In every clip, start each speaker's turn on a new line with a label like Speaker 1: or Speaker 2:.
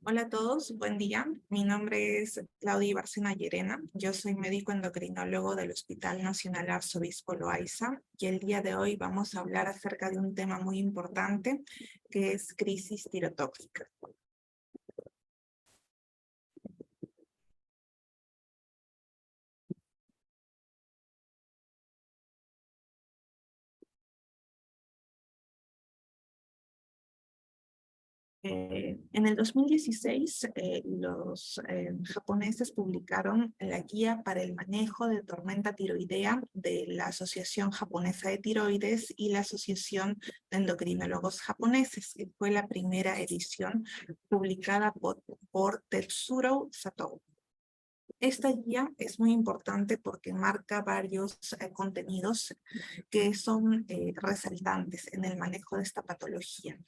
Speaker 1: Hola a todos, buen día. Mi nombre es Claudia Ibarcena Llerena. Yo soy médico endocrinólogo del Hospital Nacional Arzobispo Loaiza y el día de hoy vamos a hablar acerca de un tema muy importante que es crisis tirotóxica. En el 2016, los japoneses publicaron la guía para el manejo de tormenta tiroidea de la Asociación Japonesa de Tiroides y la Asociación de Endocrinólogos Japoneses, que fue la primera edición publicada por Tetsuro Sato. Esta guía es muy importante porque marca varios contenidos que son resaltantes en el manejo de esta patología.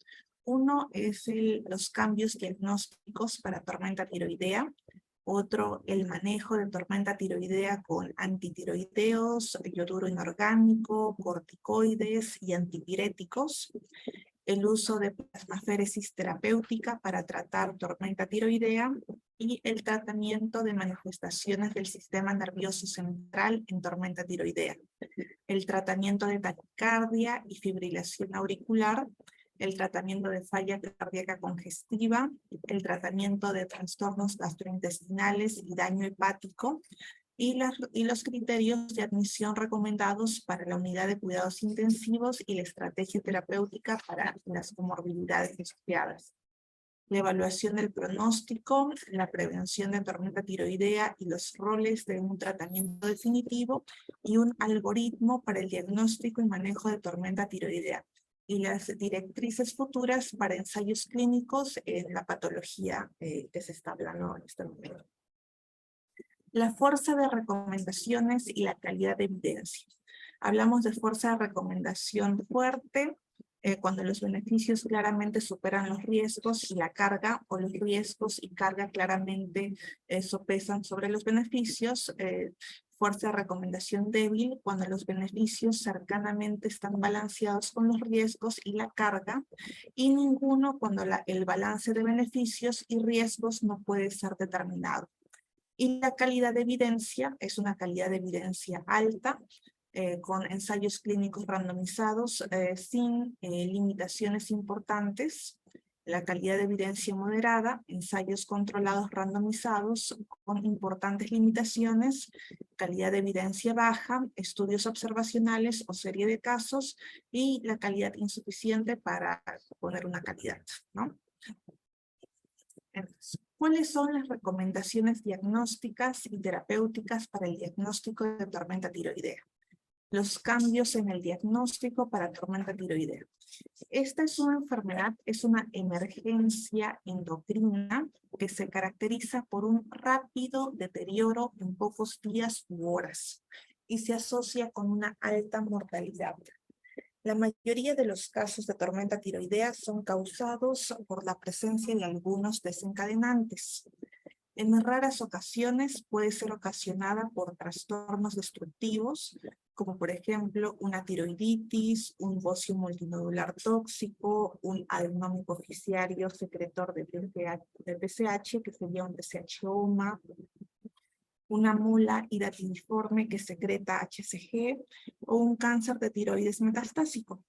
Speaker 1: Uno es los cambios diagnósticos para tormenta tiroidea. Otro, el manejo de tormenta tiroidea con antitiroideos, yoduro inorgánico, corticoides y antipiréticos. El uso de plasmaféresis terapéutica para tratar tormenta tiroidea y el tratamiento de manifestaciones del sistema nervioso central en tormenta tiroidea. El tratamiento de taquicardia y fibrilación auricular, el tratamiento de falla cardíaca congestiva, el tratamiento de trastornos gastrointestinales y daño hepático, y los criterios de admisión recomendados para la unidad de cuidados intensivos y la estrategia terapéutica para las comorbilidades asociadas. La evaluación del pronóstico, la prevención de tormenta tiroidea y los roles de un tratamiento definitivo y un algoritmo para el diagnóstico y manejo de tormenta tiroidea y las directrices futuras para ensayos clínicos en la patología que se está hablando en este momento. La fuerza de recomendaciones y la calidad de evidencia. Hablamos de fuerza de recomendación fuerte, cuando los beneficios claramente superan los riesgos y la carga, o los riesgos y carga claramente sopesan sobre los beneficios. Fuerza de recomendación débil, cuando los beneficios cercanamente están balanceados con los riesgos y la carga, y ninguno cuando el balance de beneficios y riesgos no puede ser determinado. Y la calidad de evidencia es una calidad de evidencia alta, con ensayos clínicos randomizados sin limitaciones importantes. La calidad de evidencia moderada, ensayos controlados randomizados con importantes limitaciones. Calidad de evidencia baja, estudios observacionales o serie de casos. Y la calidad insuficiente para poner una calidad, ¿no? Entonces, ¿cuáles son las recomendaciones diagnósticas y terapéuticas para el diagnóstico de tormenta tiroidea? Los cambios en el diagnóstico para tormenta tiroidea. Esta es una enfermedad, es una emergencia endocrina que se caracteriza por un rápido deterioro en pocos días u horas y se asocia con una alta mortalidad. La mayoría de los casos de tormenta tiroidea son causados por la presencia de algunos desencadenantes. En raras ocasiones puede ser ocasionada por trastornos destructivos, como por ejemplo una tiroiditis, un bocio multinodular tóxico, un adenoma hipoficiario secretor de TSH, que sería un TSH-OMA, una mula hidatiniforme que secreta HCG o un cáncer de tiroides metastásico.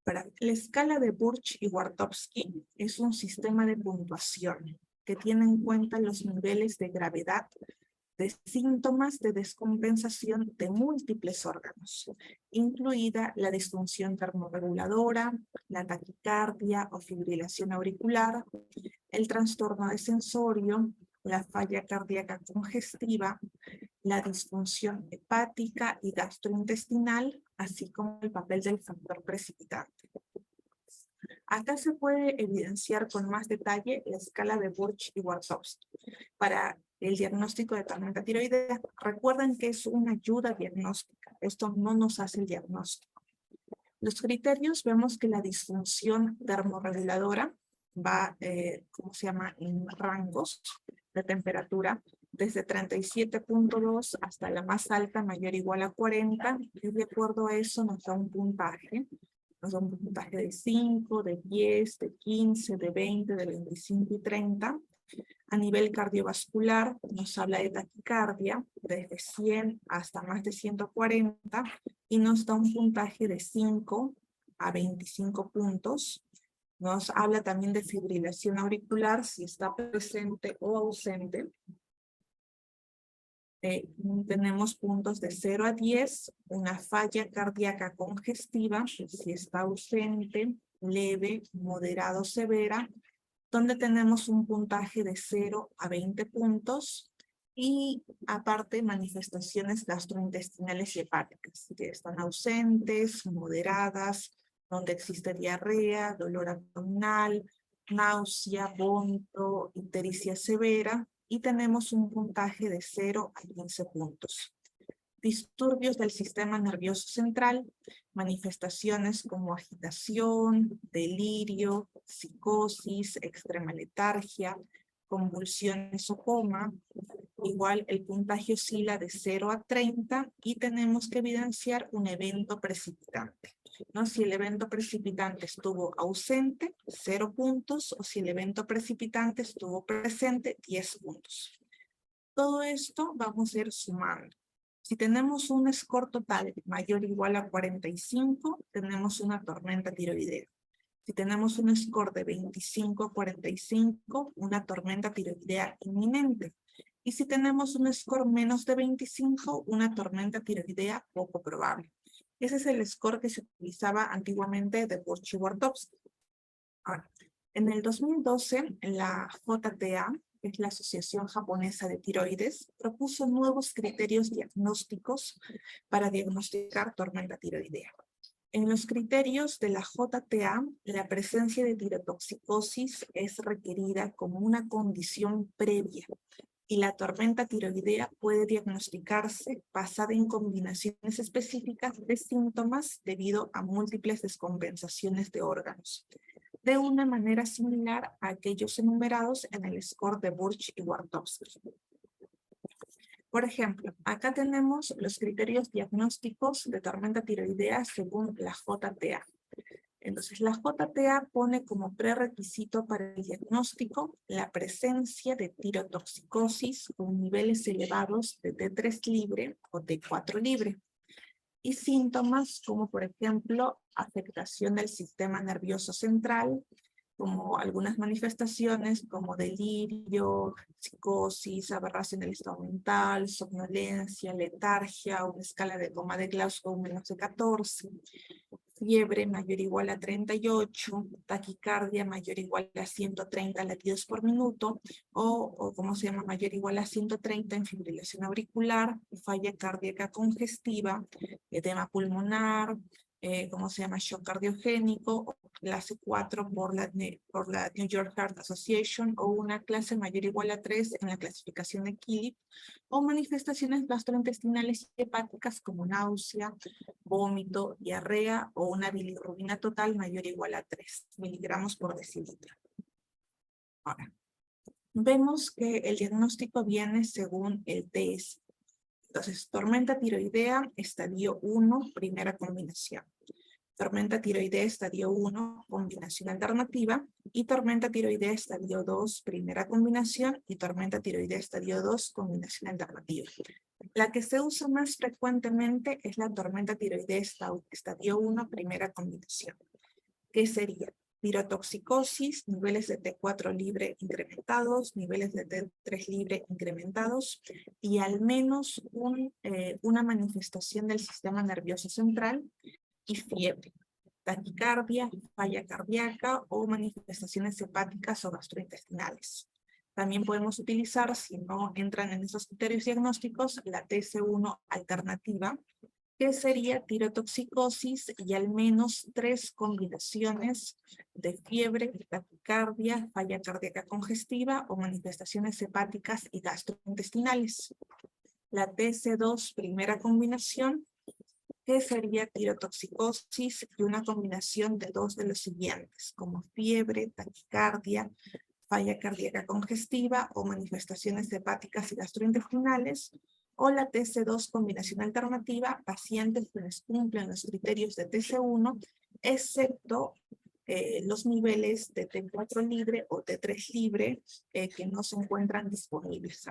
Speaker 1: La escala de Burch y Wartowski es un sistema de puntuación que tiene en cuenta los niveles de gravedad de síntomas de descompensación de múltiples órganos, incluida la disfunción termorreguladora, la taquicardia o fibrilación auricular, el trastorno de sensorio, la falla cardíaca congestiva, la disfunción hepática y gastrointestinal, así como el papel del factor precipitante. Acá se puede evidenciar con más detalle la escala de Burch y Wartowski. Para el diagnóstico de tormenta tiroidea, recuerden que es una ayuda diagnóstica. Esto no nos hace el diagnóstico. Los criterios, vemos que la disfunción termorreguladora va, en rangos de temperatura, desde 37.2 hasta la más alta, mayor o igual a 40, y de acuerdo a eso nos da un puntaje, Un puntaje de 5, de 10, de 15, de 20, de 25 y 30. A nivel cardiovascular nos habla de taquicardia desde 100 hasta más de 140 y nos da un puntaje de 5 a 25 puntos. Nos habla también de fibrilación auricular si está presente o ausente. Tenemos puntos de 0 a 10, una falla cardíaca congestiva, si está ausente, leve, moderado, severa, donde tenemos un puntaje de 0 a 20 puntos, y aparte manifestaciones gastrointestinales y hepáticas, que están ausentes, moderadas, donde existe diarrea, dolor abdominal, náusea, vómito, ictericia severa, y tenemos un puntaje de 0 a 15 puntos. Disturbios del sistema nervioso central, manifestaciones como agitación, delirio, psicosis, extrema letargia, convulsiones o coma. Igual el puntaje oscila de 0 a 30 y tenemos que evidenciar un evento precipitante, ¿no? Si el evento precipitante estuvo ausente, 0 puntos, o si el evento precipitante estuvo presente, 10 puntos. Todo esto vamos a ir sumando. Si tenemos un score total mayor o igual a 45, tenemos una tormenta tiroidea. Si tenemos un score de 25 a 45, una tormenta tiroidea inminente. Y si tenemos un score menos de 25, una tormenta tiroidea poco probable. Ese es el score que se utilizaba antiguamente de Borchy-Wardowski. Ahora, en el 2012, la JTA, que es la Asociación Japonesa de Tiroides, propuso nuevos criterios diagnósticos para diagnosticar tormenta tiroidea. En los criterios de la JTA, la presencia de tirotoxicosis es requerida como una condición previa y la tormenta tiroidea puede diagnosticarse basada en combinaciones específicas de síntomas debido a múltiples descompensaciones de órganos, de una manera similar a aquellos enumerados en el score de Burch y Wardowski. Por ejemplo, acá tenemos los criterios diagnósticos de tormenta tiroidea según la JTA. Entonces, la JTA pone como prerequisito para el diagnóstico la presencia de tirotoxicosis con niveles elevados de T3 libre o T4 libre, y síntomas como, por ejemplo, afectación del sistema nervioso central, como algunas manifestaciones como delirio, psicosis, aberración del estado mental, somnolencia, letargia, una escala de coma de Glasgow menos de 14, fiebre mayor o igual a 38, taquicardia mayor o igual a 130 latidos por minuto, o como se llama, mayor o igual a 130 en fibrilación auricular, falla cardíaca congestiva, edema pulmonar, ¿cómo se llama? Shock cardiogénico, clase 4 por la New York Heart Association, o una clase mayor o igual a 3 en la clasificación de Killip, o manifestaciones gastrointestinales y hepáticas como náusea, vómito, diarrea, o una bilirrubina total mayor o igual a 3 miligramos por decilitro. Ahora, vemos que el diagnóstico viene según el TS. Entonces, tormenta tiroidea, estadio 1, primera combinación. Tormenta tiroidea, estadio 1, combinación alternativa. Y tormenta tiroidea, estadio 2, primera combinación. Y tormenta tiroidea, estadio 2, combinación alternativa. La que se usa más frecuentemente es la tormenta tiroidea, estadio 1, primera combinación. ¿Qué sería? Tirotoxicosis, niveles de T4 libre incrementados, niveles de T3 libre incrementados, y al menos una manifestación del sistema nervioso central y fiebre, taquicardia, falla cardíaca o manifestaciones hepáticas o gastrointestinales. También podemos utilizar, si no entran en esos criterios diagnósticos, la TS1 alternativa, que sería tirotoxicosis y al menos 3 combinaciones de fiebre, taquicardia, falla cardíaca congestiva o manifestaciones hepáticas y gastrointestinales. La TC2, primera combinación, que sería tirotoxicosis y una combinación de 2 de los siguientes, como fiebre, taquicardia, falla cardíaca congestiva o manifestaciones hepáticas y gastrointestinales, o la TC2 combinación alternativa, pacientes quienes cumplen los criterios de TC1 excepto los niveles de T4 libre o T3 libre que no se encuentran disponibles.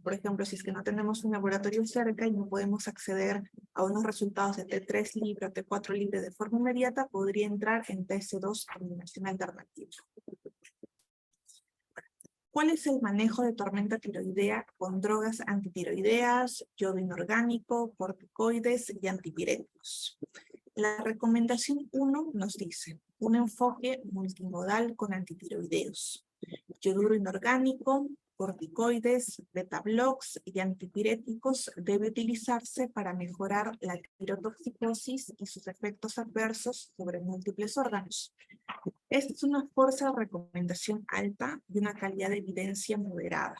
Speaker 1: Por ejemplo, si es que no tenemos un laboratorio cerca y no podemos acceder a unos resultados de T3 libre o T4 libre de forma inmediata, podría entrar en TS2 eliminación alternativa. ¿Cuál es el manejo de tormenta tiroidea con drogas antitiroideas, yodo inorgánico, corticoides y antipiréticos? La recomendación 1 nos dice un enfoque multimodal con antitiroideos, yoduro inorgánico, corticoides, beta-blocs y antipiréticos debe utilizarse para mejorar la tirotoxicosis y sus efectos adversos sobre múltiples órganos. Esta es una fuerza de recomendación alta y una calidad de evidencia moderada.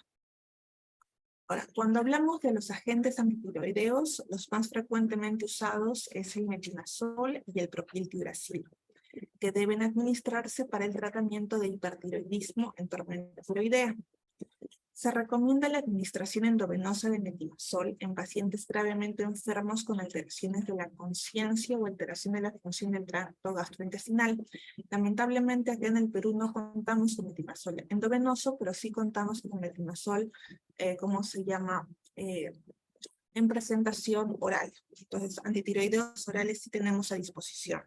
Speaker 1: Ahora, cuando hablamos de los agentes antitiroideos, los más frecuentemente usados es el metimazol y el propiltiuracil, que deben administrarse para el tratamiento de hipertiroidismo en tormenta tiroidea. Se recomienda la administración endovenosa de metimazol en pacientes gravemente enfermos con alteraciones de la conciencia o alteración de la función del tracto gastrointestinal. Lamentablemente, aquí en el Perú no contamos con metimazol endovenoso, pero sí contamos con metimazol, ¿cómo se llama? En presentación oral. Entonces, antitiroideos orales sí tenemos a disposición.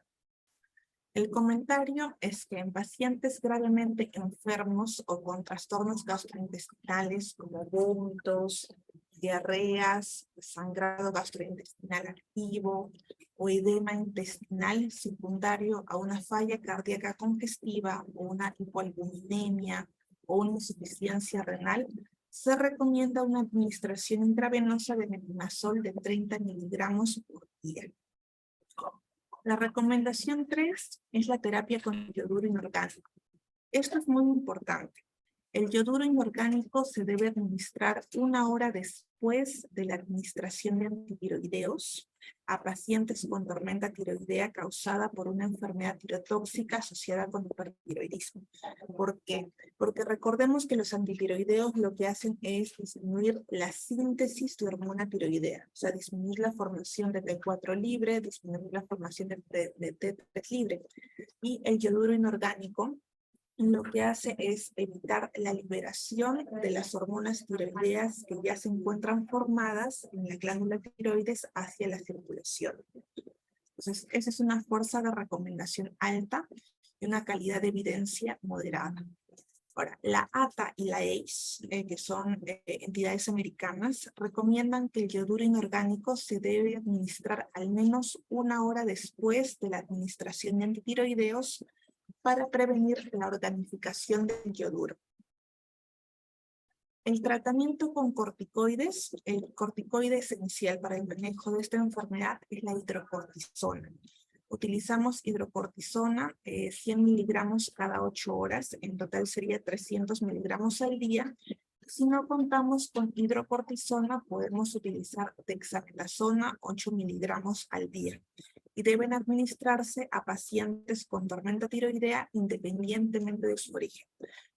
Speaker 1: El comentario es que en pacientes gravemente enfermos o con trastornos gastrointestinales como vómitos, diarreas, sangrado gastrointestinal activo o edema intestinal secundario a una falla cardíaca congestiva o una hipoalbuminemia o una insuficiencia renal, se recomienda una administración intravenosa de metimazol de 30 miligramos por día. La recomendación 3 es la terapia con yoduro inorgánico. Esto es muy importante. El yoduro inorgánico se debe administrar 1 hora después de la administración de antitiroideos a pacientes con tormenta tiroidea causada por una enfermedad tirotóxica asociada con hipertiroidismo. ¿Por qué? Porque recordemos que los antitiroideos lo que hacen es disminuir la síntesis de hormona tiroidea, o sea, disminuir la formación de T4 libre, disminuir la formación de T3 libre. Y el yoduro inorgánico lo que hace es evitar la liberación de las hormonas tiroideas que ya se encuentran formadas en la glándula tiroides hacia la circulación. Entonces, esa es una fuerza de recomendación alta y una calidad de evidencia moderada. Ahora, la ATA y la ACE, que son entidades americanas, recomiendan que el yoduro inorgánico se debe administrar al menos 1 hora después de la administración de antitiroideos para prevenir la organificación del yoduro. El tratamiento con corticoides, el corticoide esencial para el manejo de esta enfermedad es la hidrocortisona. Utilizamos hidrocortisona 100 miligramos cada 8 horas, en total sería 300 miligramos al día. Si no contamos con hidrocortisona, podemos utilizar dexametasona 8 miligramos al día. Y deben administrarse a pacientes con tormenta tiroidea independientemente de su origen.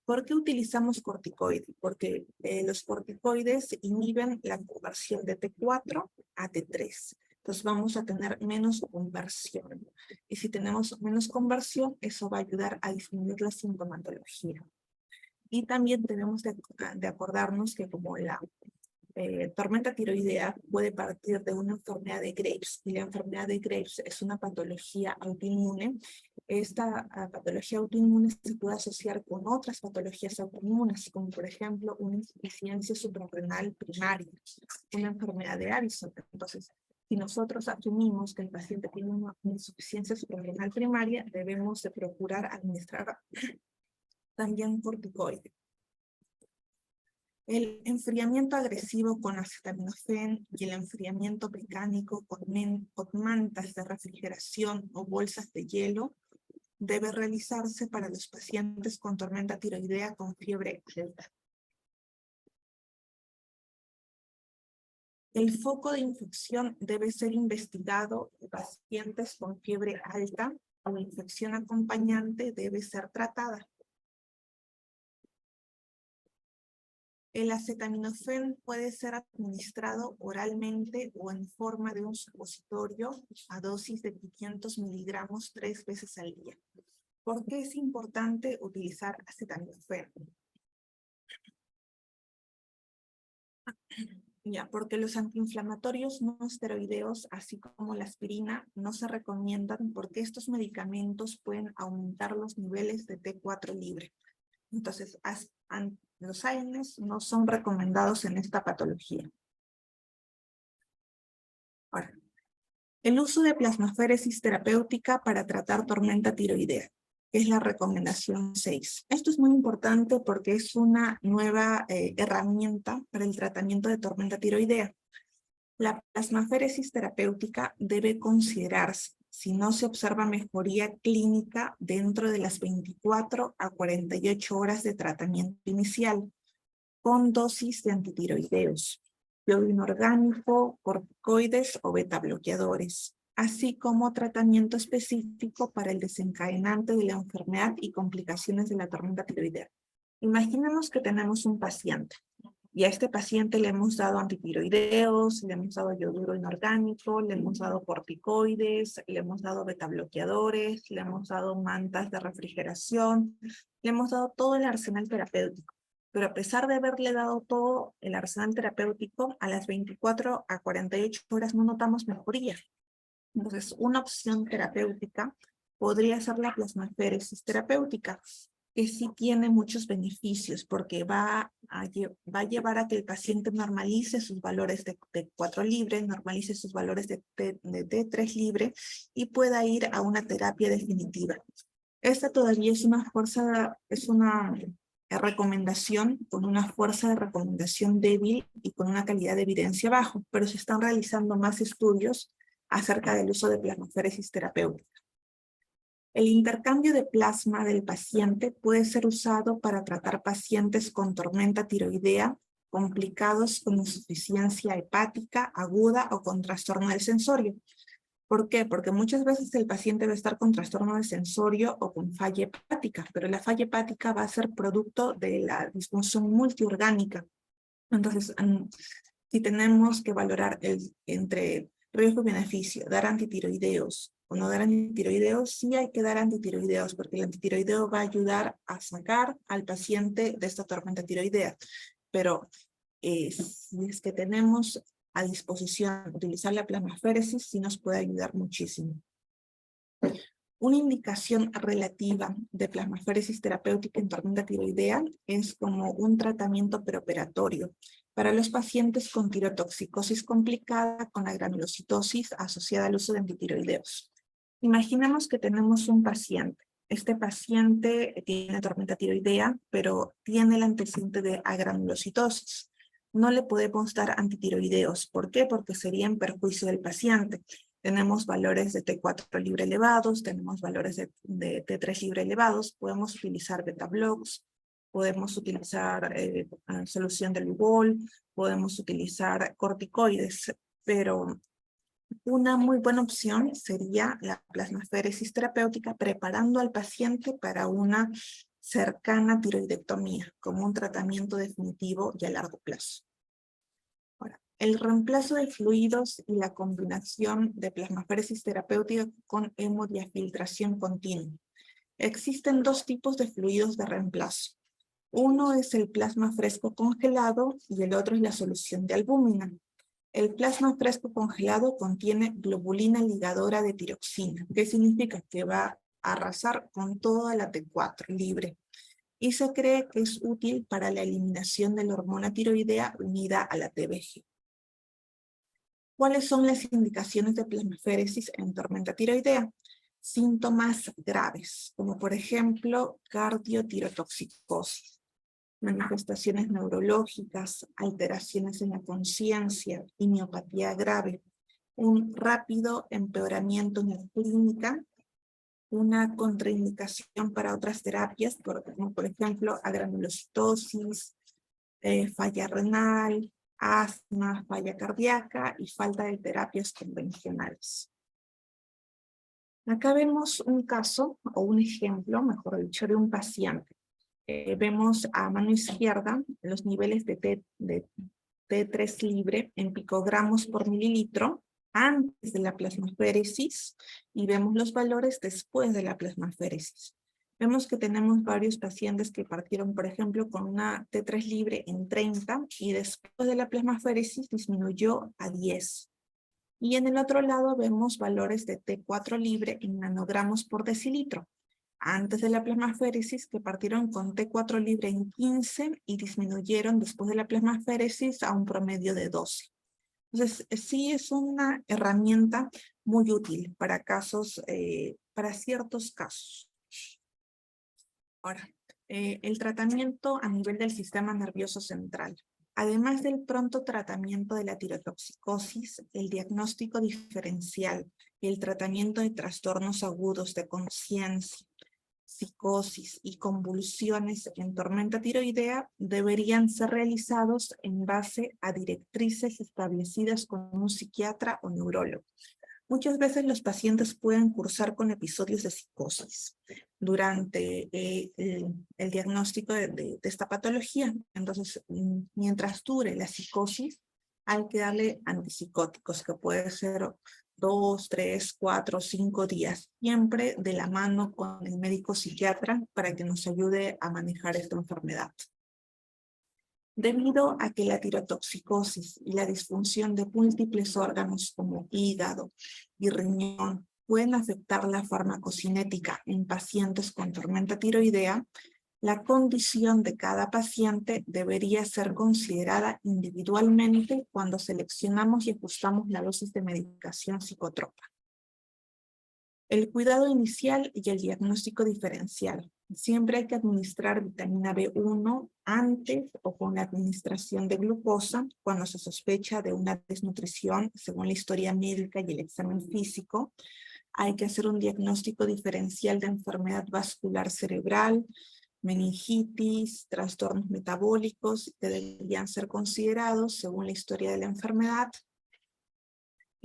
Speaker 1: ¿Por qué utilizamos corticoides? Porque los corticoides inhiben la conversión de T4 a T3. Entonces vamos a tener menos conversión. Y si tenemos menos conversión, eso va a ayudar a disminuir la sintomatología. Y también tenemos de acordarnos que como la tormenta tiroidea puede partir de una enfermedad de Graves, y la enfermedad de Graves es una patología autoinmune. Esta patología autoinmune se puede asociar con otras patologías autoinmunes, como por ejemplo una insuficiencia suprarrenal primaria, una enfermedad de Addison. Entonces, si nosotros asumimos que el paciente tiene una insuficiencia suprarrenal primaria, debemos de procurar administrar también corticoide. El enfriamiento agresivo con acetaminofén y el enfriamiento mecánico con mantas de refrigeración o bolsas de hielo debe realizarse para los pacientes con tormenta tiroidea con fiebre alta. El foco de infección debe ser investigado en pacientes con fiebre alta o la infección acompañante debe ser tratada. El acetaminofén puede ser administrado oralmente o en forma de un supositorio a dosis de 500 miligramos 3 veces al día. ¿Por qué es importante utilizar acetaminofén? Ya, porque los antiinflamatorios no esteroideos, así como la aspirina, no se recomiendan porque estos medicamentos pueden aumentar los niveles de T4 libre. Entonces, los AINES no son recomendados en esta patología. Ahora, el uso de plasmaféresis terapéutica para tratar tormenta tiroidea, que es la recomendación 6. Esto es muy importante porque es una nueva herramienta para el tratamiento de tormenta tiroidea. La plasmaféresis terapéutica debe considerarse si no se observa mejoría clínica dentro de las 24 a 48 horas de tratamiento inicial, con dosis de antitiroideos, yodo inorgánico, corticoides o beta bloqueadores, así como tratamiento específico para el desencadenante de la enfermedad y complicaciones de la tormenta tiroidea. Imaginemos que tenemos un paciente y a este paciente le hemos dado antitiroideos, le hemos dado yoduro inorgánico, le hemos dado corticoides, le hemos dado beta bloqueadores, le hemos dado mantas de refrigeración, le hemos dado todo el arsenal terapéutico. Pero a pesar de haberle dado todo el arsenal terapéutico, a las 24 a 48 horas no notamos mejoría. Entonces, una opción terapéutica podría ser la plasmaféresis terapéutica, que sí tiene muchos beneficios, porque va a llevar a que el paciente normalice sus valores de T4 libre, normalice sus valores de T3 libre, y pueda ir a una terapia definitiva. Esta todavía es una recomendación con una fuerza de recomendación débil y con una calidad de evidencia bajo, pero se están realizando más estudios acerca del uso de plasmaféresis terapéutica. El intercambio de plasma del paciente puede ser usado para tratar pacientes con tormenta tiroidea complicados con insuficiencia hepática aguda o con trastorno del sensorio. ¿Por qué? Porque muchas veces el paciente va a estar con trastorno del sensorio o con falla hepática, pero la falla hepática va a ser producto de la disfunción multiorgánica. Entonces, si tenemos que valorar entre riesgo y beneficio, dar antitiroideos o no dar antitiroideos, sí hay que dar antitiroideos, porque el antitiroideo va a ayudar a sacar al paciente de esta tormenta tiroidea. Pero si es que tenemos a disposición utilizar la plasmaféresis, sí nos puede ayudar muchísimo. Una indicación relativa de plasmaféresis terapéutica en tormenta tiroidea es como un tratamiento preoperatorio para los pacientes con tirotoxicosis complicada con la granulocitosis asociada al uso de antitiroideos. Imaginemos que tenemos un paciente. Este paciente tiene tormenta tiroidea, pero tiene el antecedente de agranulocitosis. No le podemos dar antitiroideos. ¿Por qué? Porque sería en perjuicio del paciente. Tenemos valores de T4 libre elevados, tenemos valores de T3 libre elevados, podemos utilizar beta blocks, podemos utilizar solución de Lugol, podemos utilizar corticoides, pero una muy buena opción sería la plasmaféresis terapéutica preparando al paciente para una cercana tiroidectomía como un tratamiento definitivo y a largo plazo. Ahora, el reemplazo de fluidos y la combinación de plasmaféresis terapéutica con hemodiafiltración continua. Existen dos tipos de fluidos de reemplazo. Uno es el plasma fresco congelado y el otro es la solución de albúmina. El plasma fresco congelado contiene globulina ligadora de tiroxina, que significa que va a arrasar con toda la T4 libre. Y se cree que es útil para la eliminación de la hormona tiroidea unida a la TBG. ¿Cuáles son las indicaciones de plasmaféresis en tormenta tiroidea? Síntomas graves, como por ejemplo cardiotirotoxicosis, manifestaciones neurológicas, alteraciones en la conciencia y miopatía grave, un rápido empeoramiento en la clínica, una contraindicación para otras terapias, como por ejemplo agranulocitosis, falla renal, asma, falla cardíaca y falta de terapias convencionales. Acá vemos un caso, o un ejemplo, mejor dicho, de un paciente Vemos a mano izquierda los niveles de T3 libre en picogramos por mililitro antes de la plasmaféresis y vemos los valores después de la plasmaféresis. Vemos que tenemos varios pacientes que partieron, por ejemplo, con una T3 libre en 30 y después de la plasmaféresis disminuyó a 10. Y en el otro lado vemos valores de T4 libre en nanogramos por decilitro. Antes de la plasmaféresis, que partieron con T4 libre en 15 y disminuyeron después de la plasmaféresis a un promedio de 12. Entonces, sí es una herramienta muy útil para casos, para ciertos casos. Ahora, el tratamiento a nivel del sistema nervioso central. Además del pronto tratamiento de la tirotoxicosis, el diagnóstico diferencial y el tratamiento de trastornos agudos de conciencia, psicosis y convulsiones en tormenta tiroidea deberían ser realizados en base a directrices establecidas con un psiquiatra o neurólogo. Muchas veces los pacientes pueden cursar con episodios de psicosis durante el diagnóstico de esta patología. Entonces, mientras dure la psicosis, hay que darle antipsicóticos, que puede ser 2, 3, 4, 5 días, siempre de la mano con el médico psiquiatra para que nos ayude a manejar esta enfermedad. Debido a que la tirotoxicosis y la disfunción de múltiples órganos como hígado y riñón pueden afectar la farmacocinética en pacientes con tormenta tiroidea, la condición de cada paciente debería ser considerada individualmente cuando seleccionamos y ajustamos la dosis de medicación psicotropa. El cuidado inicial y el diagnóstico diferencial. Siempre hay que administrar vitamina B1 antes o con la administración de glucosa cuando se sospecha de una desnutrición según la historia médica y el examen físico. Hay que hacer un diagnóstico diferencial de enfermedad vascular cerebral, meningitis, trastornos metabólicos que deberían ser considerados según la historia de la enfermedad.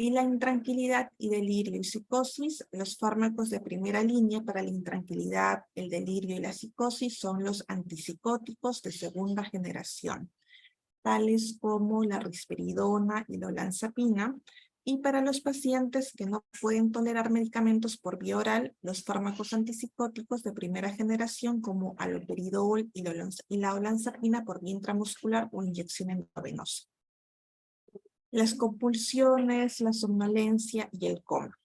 Speaker 1: Y la intranquilidad y delirio y psicosis, los fármacos de primera línea para la intranquilidad, el delirio y la psicosis son los antipsicóticos de segunda generación, tales como la risperidona y la olanzapina, y para los pacientes que no pueden tolerar medicamentos por vía oral, los fármacos antipsicóticos de primera generación como aloperidol y la olanzapina por vía intramuscular o inyección endovenosa. Las compulsiones, la somnolencia y el coma.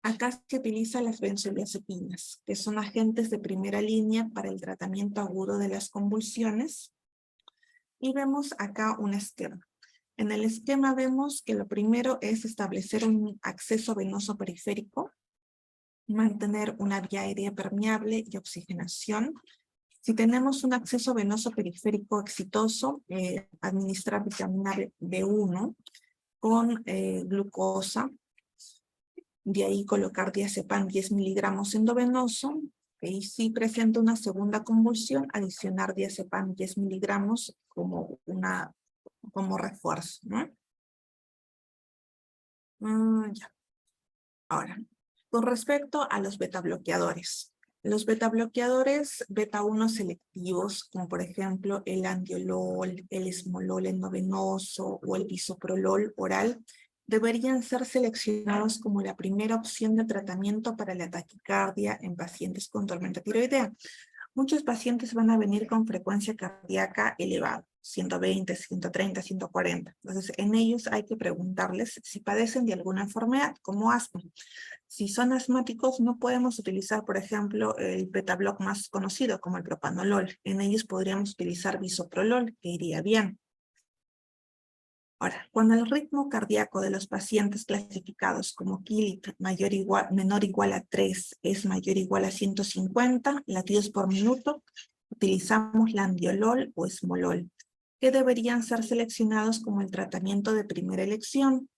Speaker 1: Acá se utilizan las benzodiazepinas, que son agentes de primera línea para el tratamiento agudo de las convulsiones. Y vemos acá un esquema. En el esquema vemos que lo primero es establecer un acceso venoso periférico, mantener una vía aérea permeable y oxigenación. Si tenemos un acceso venoso periférico exitoso, administrar vitamina B1 con glucosa, de ahí colocar diazepam 10 miligramos endovenoso, y si presenta una segunda convulsión, adicionar diazepam 10 miligramos como refuerzo, ¿no? Ya. Ahora, con respecto a los betabloqueadores. Los betabloqueadores beta-1 selectivos, como por ejemplo el andiolol, el esmolol endovenoso o el bisoprolol oral, deberían ser seleccionados como la primera opción de tratamiento para la taquicardia en pacientes con tormenta tiroidea. Muchos pacientes van a venir con frecuencia cardíaca elevada, 120, 130, 140. Entonces, en ellos hay que preguntarles si padecen de alguna enfermedad, como asma. Si son asmáticos, no podemos utilizar, por ejemplo, el betabloc más conocido, como el propanolol. En ellos podríamos utilizar bisoprolol, que iría bien. Ahora, cuando el ritmo cardíaco de los pacientes clasificados como KILIP menor o igual a 3 es mayor o igual a 150 latidos por minuto, utilizamos landiolol o esmolol, que deberían ser seleccionados como el tratamiento de primera elección.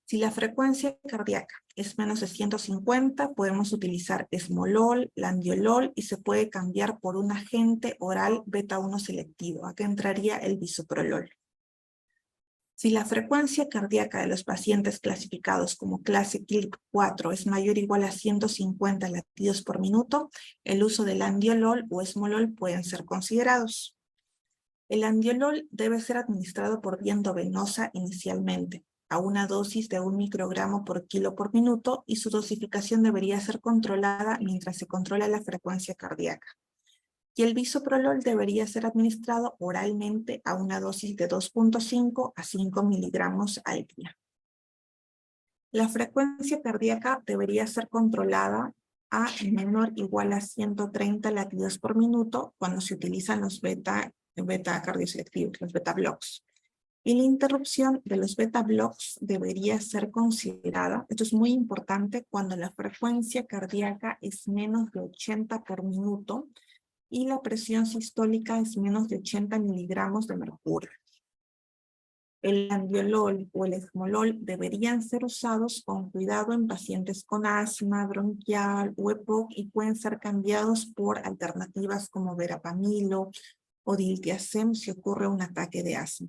Speaker 1: Si la frecuencia cardíaca es menos de 150, podemos utilizar esmolol, landiolol y se puede cambiar por un agente oral beta-1 selectivo. Acá entraría el bisoprolol. Si la frecuencia cardíaca de los pacientes clasificados como clase CLIP 4 es mayor o igual a 150 latidos por minuto, el uso del andiolol o esmolol pueden ser considerados. El andiolol debe ser administrado por vía endovenosa inicialmente, a una dosis de 1 microgramo por kilo por minuto, y su dosificación debería ser controlada mientras se controla la frecuencia cardíaca. Y el bisoprolol debería ser administrado oralmente a una dosis de 2.5 a 5 miligramos al día. La frecuencia cardíaca debería ser controlada a menor o igual a 130 latidos por minuto cuando se utilizan los beta cardioselectivos, los beta blocks. Y la interrupción de los beta blocks debería ser considerada, esto es muy importante, cuando la frecuencia cardíaca es menos de 80 por minuto y la presión sistólica es menos de 80 miligramos de mercurio. El andiolol o el esmolol deberían ser usados con cuidado en pacientes con asma bronquial o EPOC y pueden ser cambiados por alternativas como verapamilo o diltiazem si ocurre un ataque de asma.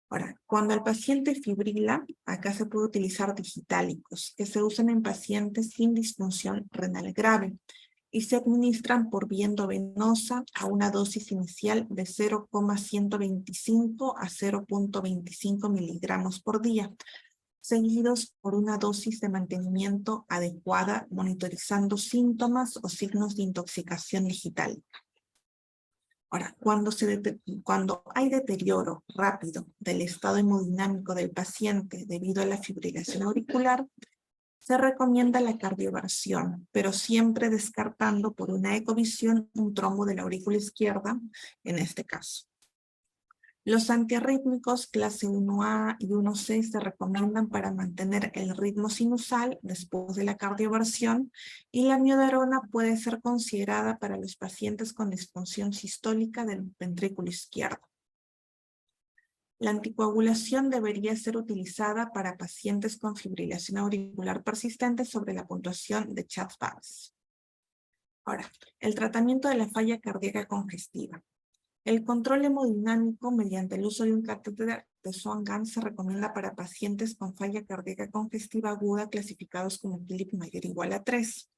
Speaker 1: Ahora, cuando el paciente fibrila, acá se puede utilizar digitálicos que se usan en pacientes sin disfunción renal grave y se administran por vía endovenosa a una dosis inicial de 0,125 a 0,25 miligramos por día, seguidos por una dosis de mantenimiento adecuada, monitorizando síntomas o signos de intoxicación digital. Ahora, cuando hay deterioro rápido del estado hemodinámico del paciente debido a la fibrilación auricular, se recomienda la cardioversión, pero siempre descartando por una ecovisión un trombo de la aurícula izquierda, en este caso. Los antiarrítmicos clase 1A y 1C se recomiendan para mantener el ritmo sinusal después de la cardioversión, y la amiodarona puede ser considerada para los pacientes con disfunción sistólica del ventrículo izquierdo. La anticoagulación debería ser utilizada para pacientes con fibrilación auricular persistente sobre la puntuación de Chapman-Hales. Ahora, el tratamiento de la falla cardíaca congestiva. El control hemodinámico mediante el uso de un catéter de Swan-Ganz se recomienda para pacientes con falla cardíaca congestiva aguda clasificados como CLIP mayor o igual a 3.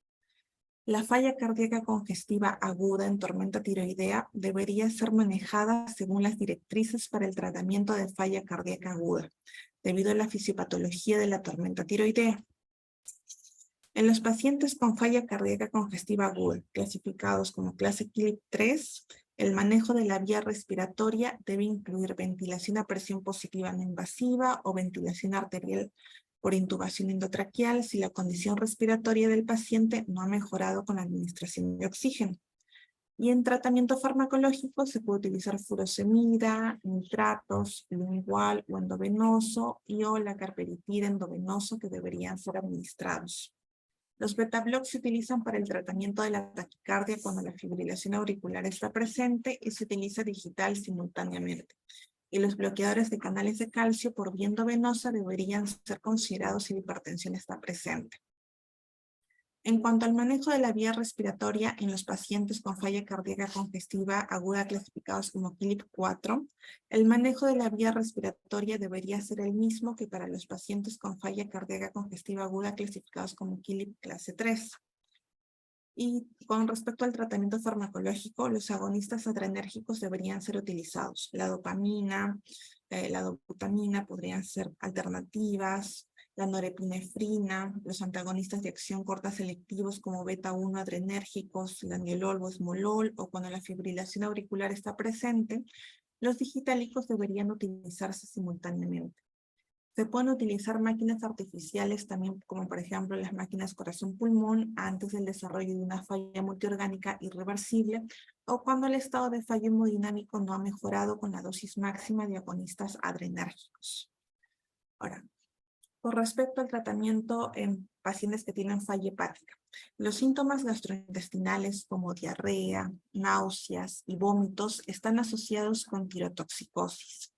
Speaker 1: La falla cardíaca congestiva aguda en tormenta tiroidea debería ser manejada según las directrices para el tratamiento de falla cardíaca aguda, debido a la fisiopatología de la tormenta tiroidea. En los pacientes con falla cardíaca congestiva aguda, clasificados como clase CLIP 3, el manejo de la vía respiratoria debe incluir ventilación a presión positiva no invasiva o ventilación arterial por intubación endotraqueal si la condición respiratoria del paciente no ha mejorado con la administración de oxígeno. Y en tratamiento farmacológico se puede utilizar furosemida, nitratos, lingual o endovenoso o la carbaperitida endovenoso que deberían ser administrados. Los beta-blocs se utilizan para el tratamiento de la taquicardia cuando la fibrilación auricular está presente y se utiliza digital simultáneamente. Y los bloqueadores de canales de calcio por vía endovenosa deberían ser considerados si la hipertensión está presente. En cuanto al manejo de la vía respiratoria en los pacientes con falla cardíaca congestiva aguda clasificados como CLIP 4, el manejo de la vía respiratoria debería ser el mismo que para los pacientes con falla cardíaca congestiva aguda clasificados como CLIP clase 3. Y con respecto al tratamiento farmacológico, los agonistas adrenérgicos deberían ser utilizados. La dopamina, la dobutamina podrían ser alternativas, la norepinefrina, los antagonistas de acción corta selectivos como beta-1 adrenérgicos, la andiolol o esmolol, o cuando la fibrilación auricular está presente, los digitálicos deberían utilizarse simultáneamente. Se pueden utilizar máquinas artificiales también, como por ejemplo las máquinas corazón-pulmón, antes del desarrollo de una falla multiorgánica irreversible, o cuando el estado de fallo hemodinámico no ha mejorado con la dosis máxima de agonistas adrenérgicos. Ahora, con respecto al tratamiento en pacientes que tienen falla hepática, los síntomas gastrointestinales como diarrea, náuseas y vómitos están asociados con tirotoxicosis,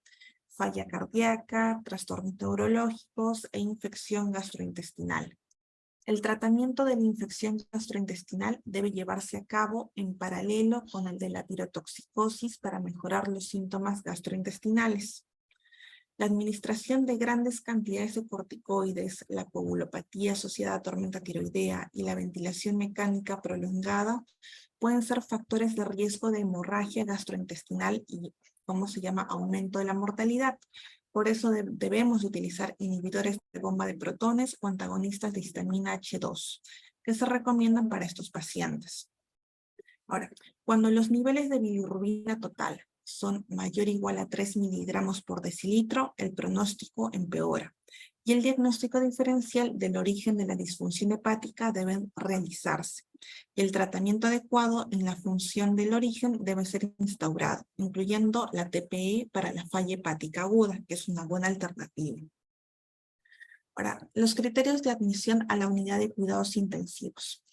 Speaker 1: falla cardíaca, trastornos neurológicos e infección gastrointestinal. El tratamiento de la infección gastrointestinal debe llevarse a cabo en paralelo con el de la tirotoxicosis para mejorar los síntomas gastrointestinales. La administración de grandes cantidades de corticoides, la coagulopatía asociada a tormenta tiroidea y la ventilación mecánica prolongada pueden ser factores de riesgo de hemorragia gastrointestinal y, ¿cómo se llama?, aumento de la mortalidad. Por eso debemos utilizar inhibidores de bomba de protones o antagonistas de histamina H2, que se recomiendan para estos pacientes. Ahora, cuando los niveles de bilirrubina total son mayor o igual a 3 miligramos por decilitro, el pronóstico empeora. Y el diagnóstico diferencial del origen de la disfunción hepática debe realizarse. Y el tratamiento adecuado en la función del origen debe ser instaurado, incluyendo la TPE para la falla hepática aguda, que es una buena alternativa. Ahora, los criterios de admisión a la unidad de cuidados intensivos.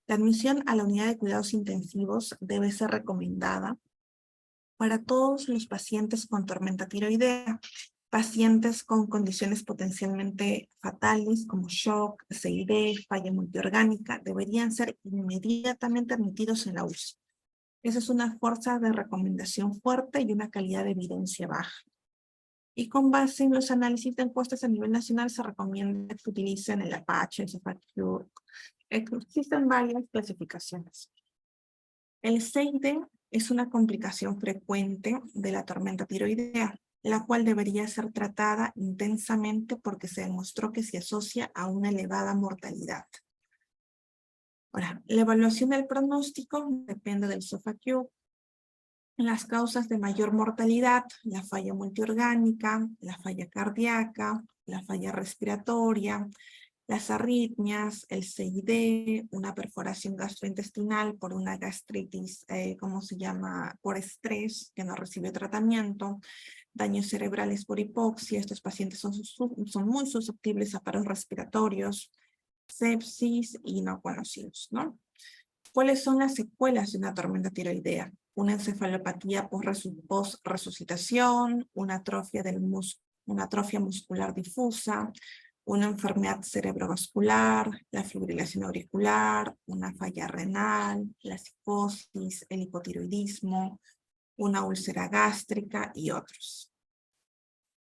Speaker 1: La admisión a la unidad de cuidados intensivos debe ser recomendada para todos los pacientes con tormenta tiroidea, pacientes con condiciones potencialmente fatales como shock, CID, falla multiorgánica, deberían ser inmediatamente admitidos en la UCI. Esa es una fuerza de recomendación fuerte y una calidad de evidencia baja. Y con base en los análisis de encuestas a nivel nacional se recomienda que utilicen el Apache, el Sofacure. Existen varias clasificaciones. El CID es una complicación frecuente de la tormenta tiroidea, la cual debería ser tratada intensamente porque se demostró que se asocia a una elevada mortalidad. Ahora, la evaluación del pronóstico depende del SOFA-Q. Las causas de mayor mortalidad, la falla multiorgánica, la falla cardíaca, la falla respiratoria, las arritmias, el CID, una perforación gastrointestinal por una gastritis, ¿cómo se llama?, por estrés que no recibe tratamiento, daños cerebrales por hipoxia, estos pacientes son muy susceptibles a paros respiratorios, sepsis y no conocidos, ¿no? ¿Cuáles son las secuelas de una tormenta tiroidea? Una encefalopatía post-resucitación, una atrofia muscular difusa, una enfermedad cerebrovascular, la fibrilación auricular, una falla renal, la psicosis, el hipotiroidismo, una úlcera gástrica y otros.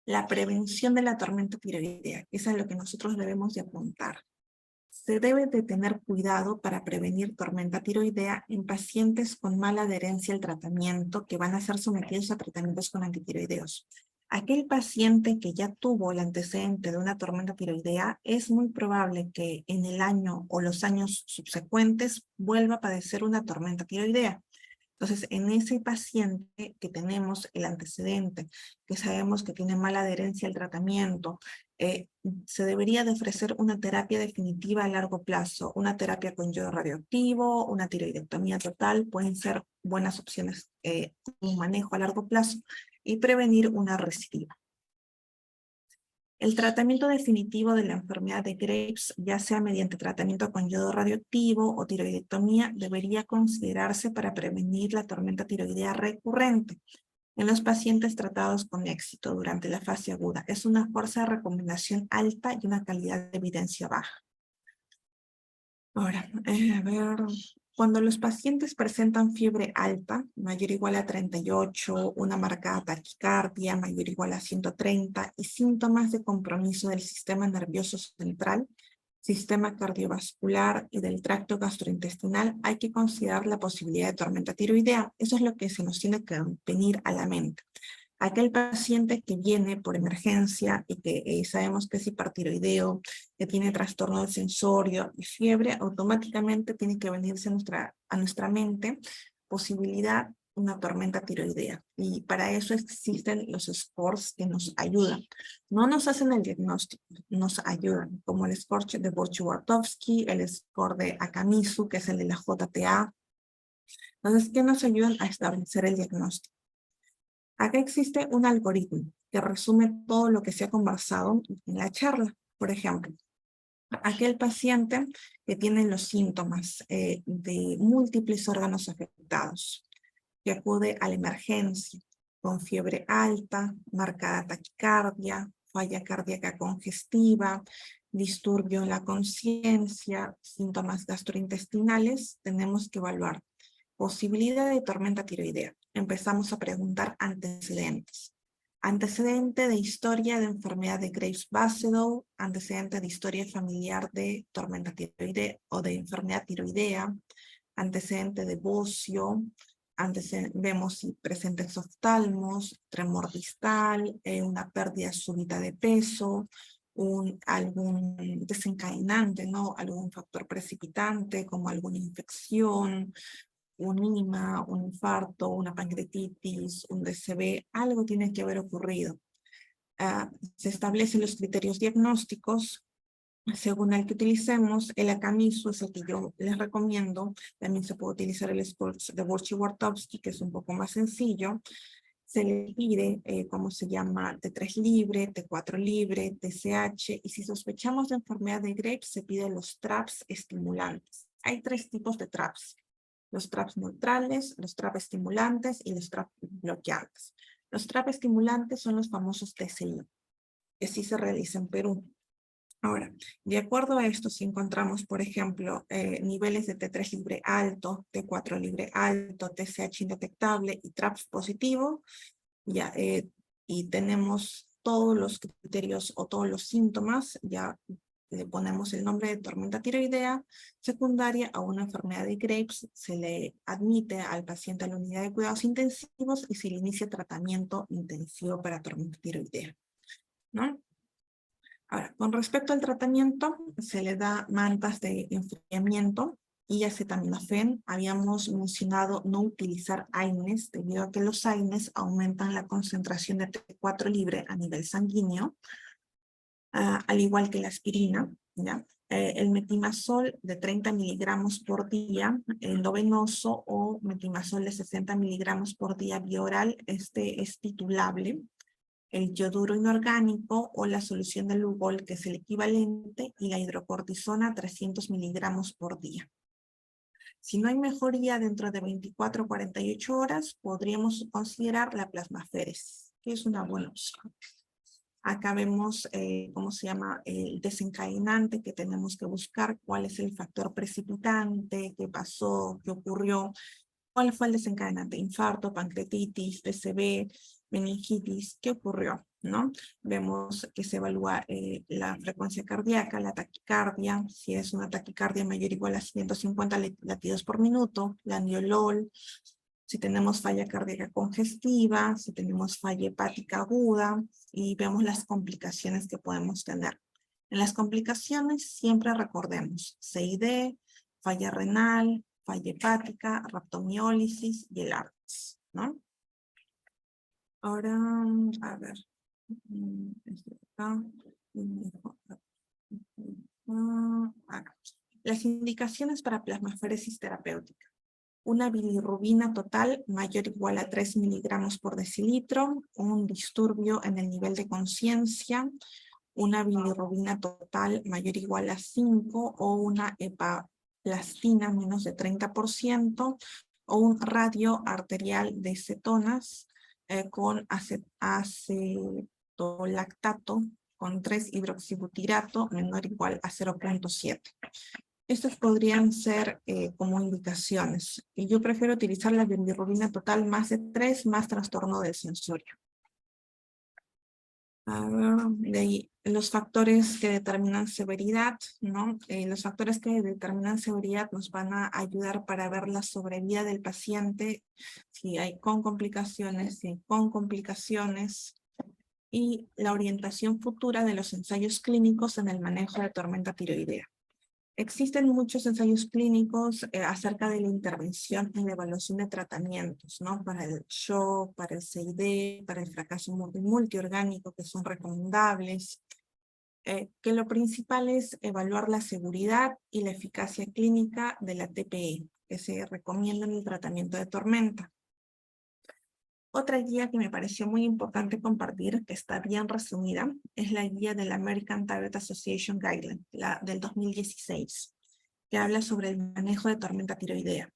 Speaker 1: La prevención de la tormenta tiroidea, esa es lo que nosotros debemos de apuntar. Se debe de tener cuidado para prevenir tormenta tiroidea en pacientes con mala adherencia al tratamiento que van a ser sometidos a tratamientos con antitiroideos. Aquel paciente que ya tuvo el antecedente de una tormenta tiroidea, es muy probable que en el año o los años subsecuentes vuelva a padecer una tormenta tiroidea. Entonces, en ese paciente que tenemos el antecedente, que sabemos que tiene mala adherencia al tratamiento, se debería de ofrecer una terapia definitiva a largo plazo, una terapia con yodo radioactivo, una tiroidectomía total, pueden ser buenas opciones, un manejo a largo plazo y prevenir una recidiva. El tratamiento definitivo de la enfermedad de Graves, ya sea mediante tratamiento con yodo radioactivo o tiroidectomía, debería considerarse para prevenir la tormenta tiroidea recurrente en los pacientes tratados con éxito durante la fase aguda. Es una fuerza de recomendación alta y una calidad de evidencia baja. Ahora, cuando los pacientes presentan fiebre alta, mayor o igual a 38, una marcada taquicardia, mayor o igual a 130, y síntomas de compromiso del sistema nervioso central, sistema cardiovascular y del tracto gastrointestinal, hay que considerar la posibilidad de tormenta tiroidea. Eso es lo que se nos tiene que venir a la mente. Aquel paciente que viene por emergencia y que sabemos que es hipertiroideo, que tiene trastorno del sensorio y fiebre, automáticamente tiene que venirse a nuestra mente posibilidad una tormenta tiroidea. Y para eso existen los scores que nos ayudan. No nos hacen el diagnóstico, nos ayudan, como el score de Borchy-Wartowski, el score de Akamisu, que es el de la JTA. Entonces, ¿qué nos ayudan a establecer el diagnóstico? Acá existe un algoritmo que resume todo lo que se ha conversado en la charla. Por ejemplo, aquel paciente que tiene los síntomas de múltiples órganos afectados, que acude a la emergencia con fiebre alta, marcada taquicardia, falla cardíaca congestiva, disturbio en la conciencia, síntomas gastrointestinales, tenemos que evaluar posibilidad de tormenta tiroidea. Empezamos a preguntar antecedentes. Antecedente de historia de enfermedad de Graves-Basedow, antecedente de historia familiar de tormenta tiroidea o de enfermedad tiroidea, antecedente de bocio, vemos si presentes oftalmos, tremor distal, una pérdida súbita de peso, algún desencadenante, ¿no? Algún factor precipitante como alguna infección, un IMA, un infarto, una pancreatitis, un DCB, algo tiene que haber ocurrido. Se establecen los criterios diagnósticos según el que utilicemos. El ACAMISU es el que yo les recomiendo. También se puede utilizar el SCORS de Borchy-Wartowski, que es un poco más sencillo. Se le pide, ¿cómo se llama? T3 libre, T4 libre, TSH, y si sospechamos de enfermedad de Graves, se pide los TRAPS estimulantes. Hay 3 tipos de TRAPS. Los TRAPS neutrales, los TRAP estimulantes y los TRAP bloqueantes. Los TRAP estimulantes son los famosos TCI, que sí se realiza en Perú. Ahora, de acuerdo a esto, si encontramos, por ejemplo, niveles de T3 libre alto, T4 libre alto, TSH indetectable y TRAPS positivo, ya, y tenemos todos los criterios o todos los síntomas, ya le ponemos el nombre de tormenta tiroidea secundaria a una enfermedad de Graves, se le admite al paciente a la unidad de cuidados intensivos y se le inicia tratamiento intensivo para tormenta tiroidea, ¿no? Ahora, con respecto al tratamiento, se le da mantas de enfriamiento y acetaminofén. Habíamos mencionado no utilizar AINES, debido a que los AINES aumentan la concentración de T4 libre a nivel sanguíneo, al igual que la aspirina, ¿ya? El metimazol de 30 miligramos por día, endovenoso, o metimazol de 60 miligramos por día vía oral, este es titulable. El yoduro inorgánico o la solución de Lugol, que es el equivalente, y la hidrocortisona 300 miligramos por día. Si no hay mejoría dentro de 24 o 48 horas, podríamos considerar la plasmaféresis, que es una buena opción. Acá vemos, ¿cómo se llama? El desencadenante que tenemos que buscar, cuál es el factor precipitante, qué pasó, qué ocurrió, cuál fue el desencadenante, infarto, pancreatitis, TCB, meningitis, ¿qué ocurrió? ¿No? Vemos que se evalúa la frecuencia cardíaca, la taquicardia, si es una taquicardia mayor o igual a 150 latidos por minuto, la angiolol, si tenemos falla cardíaca congestiva, si tenemos falla hepática aguda, y vemos las complicaciones que podemos tener. En las complicaciones siempre recordemos CID, falla renal, falla hepática, raptomiólisis y el ARDS, ¿no? Ahora, a ver. Acá. Las indicaciones para plasmaféresis terapéutica. Una bilirrubina total mayor o igual a 3 miligramos por decilitro, un disturbio en el nivel de conciencia, una bilirrubina total mayor o igual a 5 o una hepaplastina menos de 30%, o un radio arterial de cetonas con acetolactato con 3-hidroxibutirato menor o igual a 0.7. Estas podrían ser como indicaciones. Y yo prefiero utilizar la bilirrubina total más de 3 más trastorno del sensorio. A ver, de ahí, los factores que determinan severidad, ¿no? Los factores que determinan severidad nos van a ayudar para ver la sobrevida del paciente, si hay con complicaciones, si hay con complicaciones, y la orientación futura de los ensayos clínicos en el manejo de tormenta tiroidea. Existen muchos ensayos clínicos acerca de la intervención en la evaluación de tratamientos, ¿no? Para el shock, para el CID, para el fracaso multiorgánico, que son recomendables. Que lo principal es evaluar la seguridad y la eficacia clínica de la TPE, que se recomienda en el tratamiento de tormenta. Otra guía que me pareció muy importante compartir, que está bien resumida, es la guía de la American Thyroid Association Guideline, la del 2016, que habla sobre el manejo de tormenta tiroidea.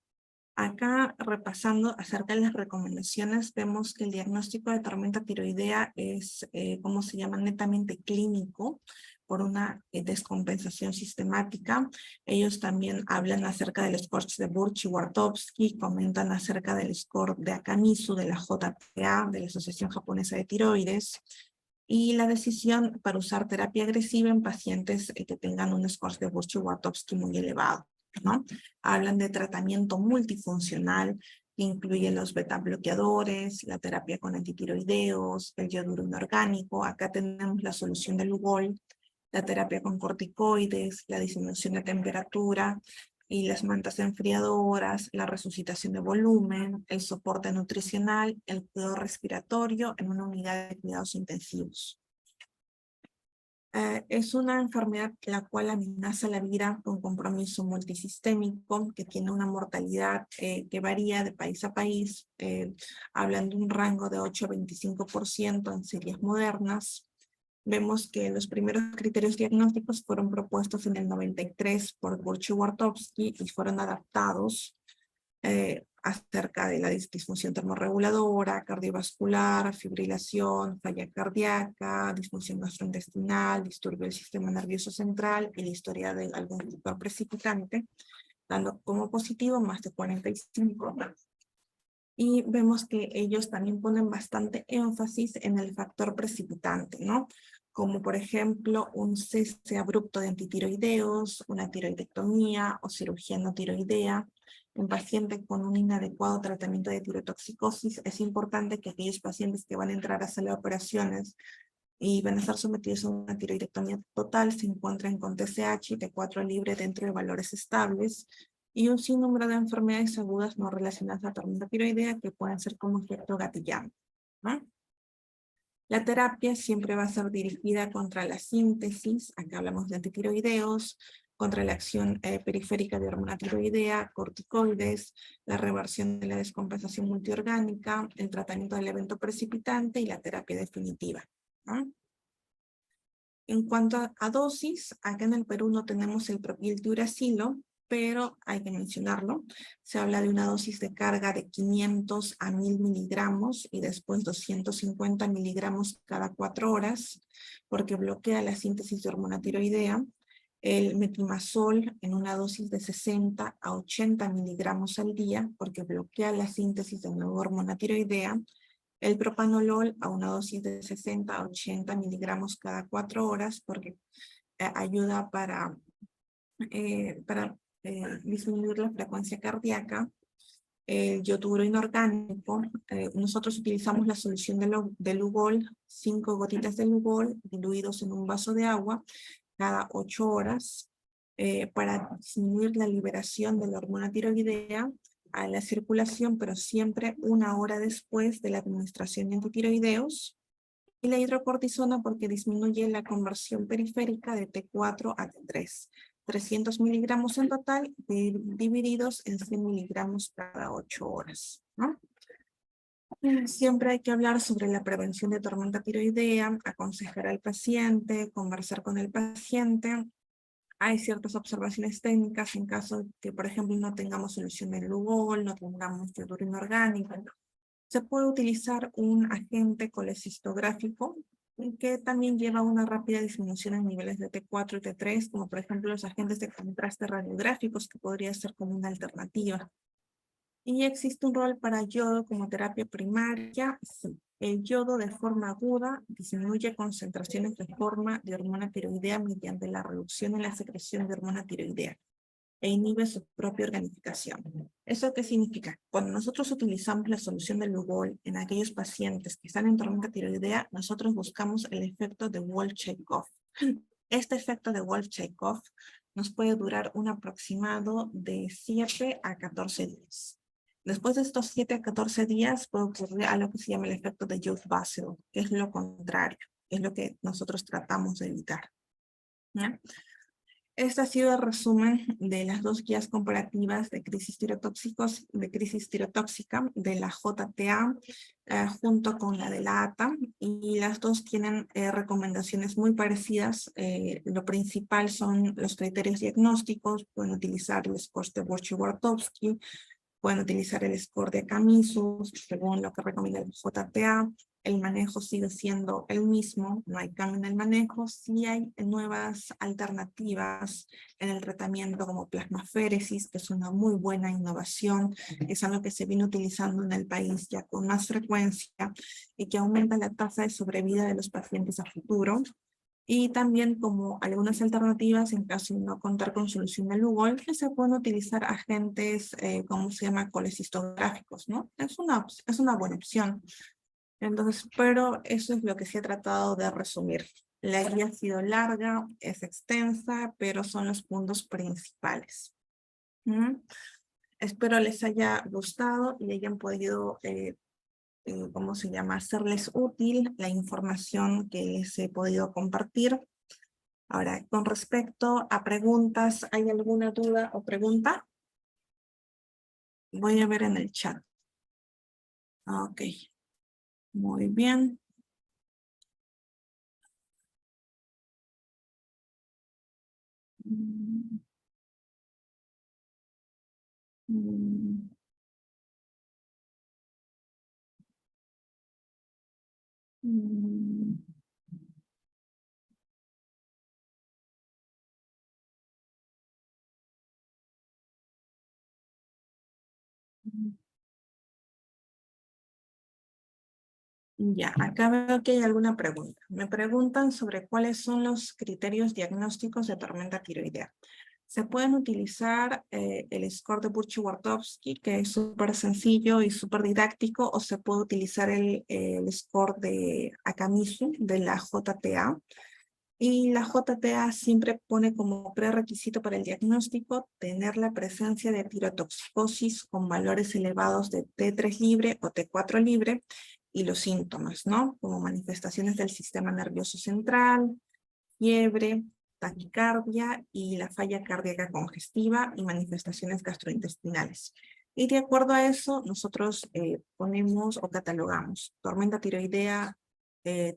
Speaker 1: Acá, repasando acerca de las recomendaciones, vemos que el diagnóstico de tormenta tiroidea es, ¿cómo se llama?, netamente clínico, por una descompensación sistemática. Ellos también hablan acerca del score de Burchi-Wartowski, comentan acerca del score de Akamisu, de la JTA, de la Asociación Japonesa de Tiroides, y la decisión para usar terapia agresiva en pacientes que tengan un score de Burchi-Wartowski muy elevado, ¿no? Hablan de tratamiento multifuncional, que incluye los beta bloqueadores, la terapia con antitiroideos, el yoduro inorgánico. Acá tenemos la solución del Lugol, la terapia con corticoides, la disminución de temperatura y las mantas enfriadoras, la resucitación de volumen, el soporte nutricional, el cuidado respiratorio en una unidad de cuidados intensivos. Es una enfermedad la cual amenaza la vida con compromiso multisistémico, que tiene una mortalidad que varía de país a país, hablan de un rango de 8 a 25% en series modernas. Vemos que los primeros criterios diagnósticos fueron propuestos en el 93 por Burchi-Wartowski y fueron adaptados acerca de la disfunción termorreguladora, cardiovascular, fibrilación, falla cardíaca, disfunción gastrointestinal, disturbio del sistema nervioso central y la historia de algún factor precipitante, dando como positivo más de 45. Y vemos que ellos también ponen bastante énfasis en el factor precipitante, ¿no? Como por ejemplo un cese abrupto de antitiroideos, una tiroidectomía o cirugía no tiroidea. En pacientes con un inadecuado tratamiento de tirotoxicosis, es importante que aquellos pacientes que van a entrar a sala de operaciones y van a estar sometidos a una tiroidectomía total se encuentren con TSH y T4 libre dentro de valores estables, y un sinnúmero de enfermedades agudas no relacionadas a la tormenta tiroidea que pueden ser como efecto gatillante, ¿no? La terapia siempre va a ser dirigida contra la síntesis, acá hablamos de antitiroideos, contra la acción periférica de hormona tiroidea, corticoides, la reversión de la descompensación multiorgánica, el tratamiento del evento precipitante y la terapia definitiva, ¿no? En cuanto a dosis, acá en el Perú no tenemos el propiltiuracilo, pero hay que mencionarlo. Se habla de una dosis de carga de 500 a 1000 miligramos y después 250 miligramos cada 4 horas, porque bloquea la síntesis de hormona tiroidea. El metimazol en una dosis de 60 a 80 miligramos al día, porque bloquea la síntesis de nueva hormona tiroidea. El propanolol a una dosis de 60 a 80 miligramos cada 4 horas, porque ayuda para disminuir la frecuencia cardíaca. El yoduro inorgánico, nosotros utilizamos la solución de Lugol, 5 gotitas de Lugol diluidos en un vaso de agua cada 8 horas para disminuir la liberación de la hormona tiroidea a la circulación, pero siempre 1 hora después de la administración de antitiroideos. Y la hidrocortisona porque disminuye la conversión periférica de T4 a T3. 300 miligramos en total, divididos en 100 miligramos cada 8 horas, ¿no? Siempre hay que hablar sobre la prevención de tormenta tiroidea, aconsejar al paciente, conversar con el paciente. Hay ciertas observaciones técnicas en caso de que, por ejemplo, no tengamos solución de Lugol, no tengamos yoduro inorgánico. Se puede utilizar un agente colecistográfico que también lleva una rápida disminución en niveles de T4 y T3, como por ejemplo los agentes de contraste radiográficos, que podría ser como una alternativa. ¿Y existe un rol para yodo como terapia primaria? Sí. El yodo de forma aguda disminuye concentraciones de forma de hormona tiroidea mediante la reducción en la secreción de hormona tiroidea e inhibe su propia organificación. ¿Eso qué significa? Cuando nosotros utilizamos la solución del Lugol en aquellos pacientes que están en tormenta tiroidea, nosotros buscamos el efecto de Wolff-Chaikoff. Este efecto de Wolff-Chaikoff nos puede durar un aproximado de 7 a 14 días. Después de estos 7 a 14 días puede ocurrir algo que se llama el efecto de Joubert-Basel, que es lo contrario, es lo que nosotros tratamos de evitar, ¿ya? Este ha sido el resumen de las 2 guías comparativas de crisis tirotóxica de la JTA junto con la de la ATA, y las 2 tienen recomendaciones muy parecidas. Lo principal son los criterios diagnósticos, pueden utilizar el score de Burchi-Wartowski, Pueden utilizar el score de Akamisu, según lo que recomienda el JTA. El manejo sigue siendo el mismo, no hay cambio en el manejo. Sí hay nuevas alternativas en el tratamiento como plasmaféresis, que es una muy buena innovación, es algo que se viene utilizando en el país ya con más frecuencia y que aumenta la tasa de sobrevida de los pacientes a futuro. Y también como algunas alternativas en caso de no contar con solución de Lugol, que se pueden utilizar agentes, ¿cómo se llama? Colecistográficos, ¿no? Es una buena opción. Entonces, pero eso es lo que se ha tratado de resumir. La guía ha sido larga, es extensa, pero son los puntos principales. ¿Mm? Espero les haya gustado y hayan podido ¿cómo se llama? Hacerles útil la información que les he podido compartir. Ahora, con respecto a preguntas, ¿hay alguna duda o pregunta? Voy a ver en el chat. Ok, muy bien. Mm, mm, mm, mm. Ya, acá veo que hay alguna pregunta. Me preguntan sobre cuáles son los criterios diagnósticos de tormenta tiroidea. Se pueden utilizar el score de Burchi-Wartowski, que es súper sencillo y súper didáctico, o se puede utilizar el score de Akamisu, de la JTA. Y la JTA siempre pone como prerequisito para el diagnóstico tener la presencia de tirotoxicosis con valores elevados de T3 libre o T4 libre y los síntomas, ¿no? Como manifestaciones del sistema nervioso central, fiebre, taquicardia y la falla cardíaca congestiva y manifestaciones gastrointestinales. Y de acuerdo a eso, nosotros ponemos o catalogamos tormenta tiroidea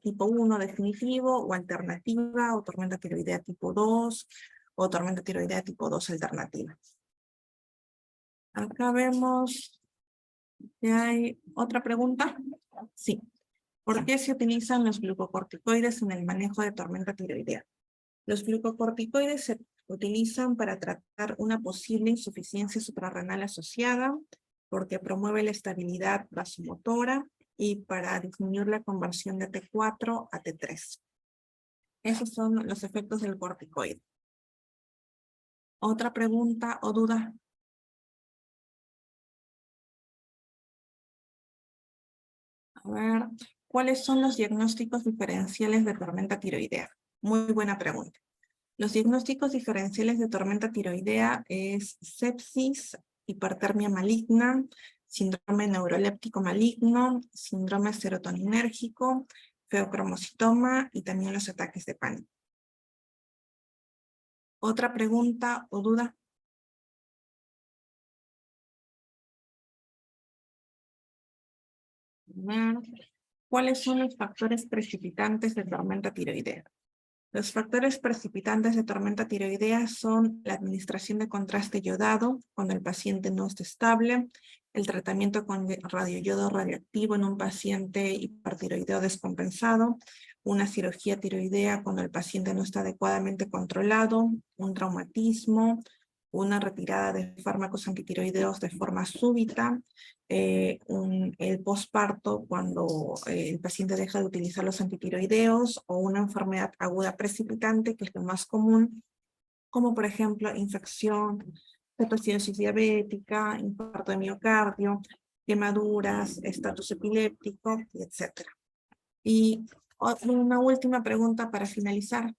Speaker 1: tipo 1 definitivo o alternativa, o tormenta tiroidea tipo 2, o tormenta tiroidea tipo 2 alternativa. Acá vemos que hay otra pregunta. Sí. ¿Por qué se utilizan los glucocorticoides en el manejo de tormenta tiroidea? Los glucocorticoides se utilizan para tratar una posible insuficiencia suprarrenal asociada, porque promueve la estabilidad vasomotora y para disminuir la conversión de T4 a T3. Esos son los efectos del corticoide. ¿Otra pregunta o duda? A ver, ¿cuáles son los diagnósticos diferenciales de tormenta tiroidea? Muy buena pregunta. Los diagnósticos diferenciales de tormenta tiroidea es sepsis, hipertermia maligna, síndrome neuroléptico maligno, síndrome serotoninérgico, feocromocitoma y también los ataques de pánico. ¿Otra pregunta o duda? ¿Cuáles son los factores precipitantes de tormenta tiroidea? Los factores precipitantes de tormenta tiroidea son la administración de contraste yodado cuando el paciente no está estable, el tratamiento con radioyodo radioactivo en un paciente hipertiroideo descompensado, una cirugía tiroidea cuando el paciente no está adecuadamente controlado, un traumatismo, una retirada de fármacos antitiroideos de forma súbita, el posparto cuando el paciente deja de utilizar los antitiroideos o una enfermedad aguda precipitante, que es lo más común, como por ejemplo infección, cetoacidosis diabética, infarto de miocardio, quemaduras, estatus epiléptico, etc. Y una última pregunta para finalizar.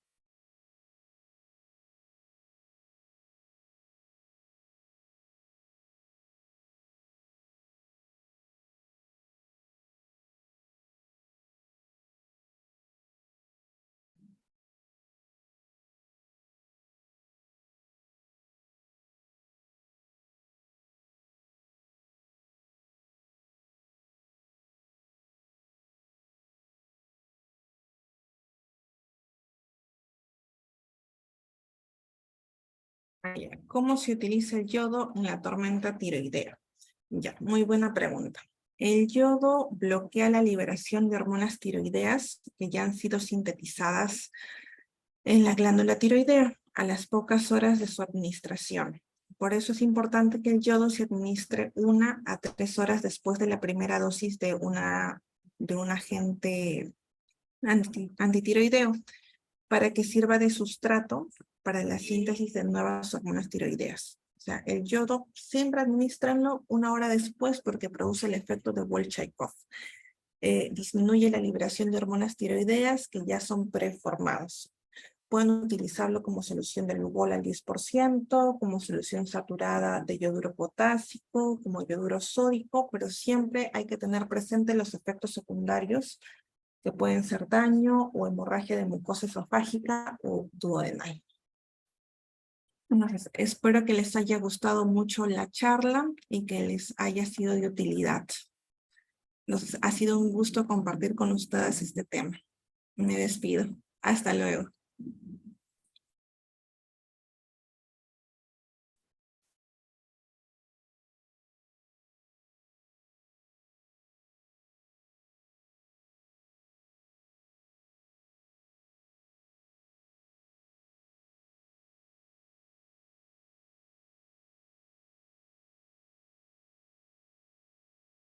Speaker 1: ¿Cómo se utiliza el yodo en la tormenta tiroidea? Ya, muy buena pregunta. El yodo bloquea la liberación de hormonas tiroideas que ya han sido sintetizadas en la glándula tiroidea a las pocas horas de su administración. Por eso es importante que el yodo se administre 1 a 3 horas después de la primera dosis de un agente antitiroideo, para que sirva de sustrato para la síntesis de nuevas hormonas tiroideas. O sea, el yodo siempre administranlo 1 hora después porque produce el efecto de Bolshakov. Disminuye la liberación de hormonas tiroideas que ya son preformadas. Pueden utilizarlo como solución de Lugol al 10%, como solución saturada de yoduro potásico, como yoduro sódico, pero siempre hay que tener presente los efectos secundarios que pueden ser daño o hemorragia de mucosa esofágica o duodenal. Entonces, espero que les haya gustado mucho la charla y que les haya sido de utilidad. Ha sido un gusto compartir con ustedes este tema. Me despido. Hasta luego.